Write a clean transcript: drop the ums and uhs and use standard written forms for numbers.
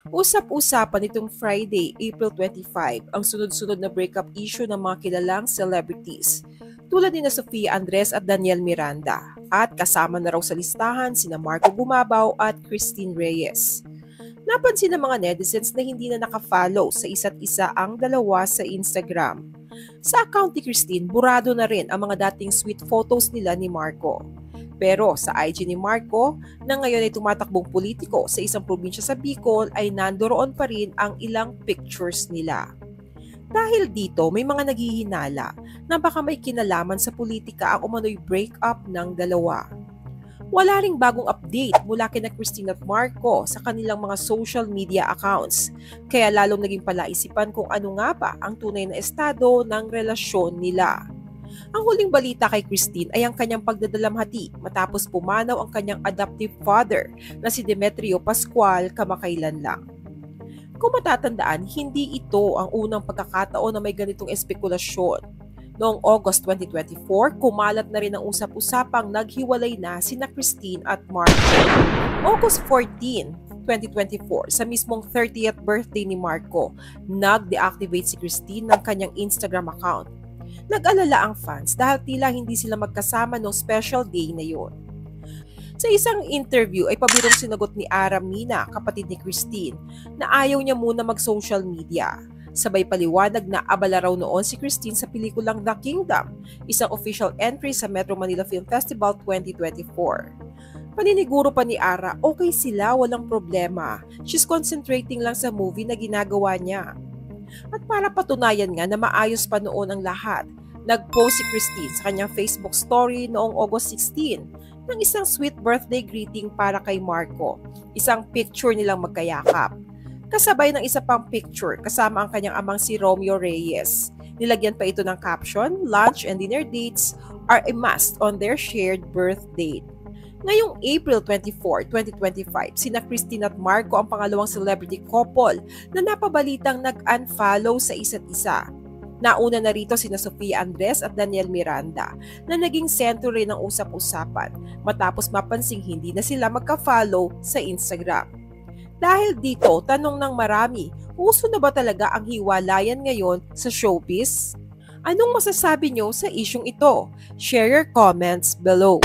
Usap-usapan itong Friday, April 25, ang sunod-sunod na breakup issue ng mga kilalang celebrities tulad ni Sofia Andres at Daniel Miranda at kasama na raw sa listahan sina Marco Gumabaw at Christine Reyes. Napansin ng mga netizens na hindi na nakafollow sa isa't isa ang dalawa sa Instagram. Sa account ni Christine, burado na rin ang mga dating sweet photos nila ni Marco. Pero sa IG ni Marco, na ngayon ay tumatakbong politiko sa isang probinsya sa Bicol, ay nandoroon pa rin ang ilang pictures nila. Dahil dito, may mga naghihinala na baka may kinalaman sa politika ang umano'y breakup ng dalawa. Wala ring bagong update mula kina Christine at Marco sa kanilang mga social media accounts, kaya lalong naging palaisipan kung ano nga ba ang tunay na estado ng relasyon nila. Ang huling balita kay Christine ay ang kanyang pagdadalamhati matapos pumanaw ang kanyang adoptive father na si Demetrio Pascual kamakailan lang. Kung matatandaan, hindi ito ang unang pagkakataon na may ganitong espekulasyon. Noong August 2024, kumalat na rin ang usap-usapang naghiwalay na sina Christine at Marco. August 14, 2024, sa mismong 30th birthday ni Marco, nag-deactivate si Christine ng kanyang Instagram account. Nag-alala ang fans dahil tila hindi sila magkasama noong special day na yon. Sa isang interview ay pabirong sinagot ni Ara Mina, kapatid ni Christine, na ayaw niya muna mag-social media. Sabay paliwanag na abala raw noon si Christine sa pelikulang The Kingdom, isang official entry sa Metro Manila Film Festival 2024. Paniniguro pa ni Ara, okay sila, walang problema. She's concentrating lang sa movie na ginagawa niya. At para patunayan nga na maayos pa noon ang lahat, nag-post si Christine sa kanyang Facebook story noong August 16 ng isang sweet birthday greeting para kay Marco, isang picture nilang magkayakap. Kasabay ng isa pang picture kasama ang kanyang amang si Romeo Reyes. Nilagyan pa ito ng caption, lunch and dinner dates are a must on their shared birth date. Ngayong April 24, 2025, sina Christine at Marco ang pangalawang celebrity couple na napabalitang nag-unfollow sa isa't isa. Nauna na rito sina Sofia Andres at Daniel Miranda na naging sentro rin ng usap-usapan matapos mapansing hindi na sila magka-follow sa Instagram. Dahil dito, tanong ng marami, uso na ba talaga ang hiwalayan ngayon sa showbiz? Anong masasabi nyo sa isyung ito? Share your comments below.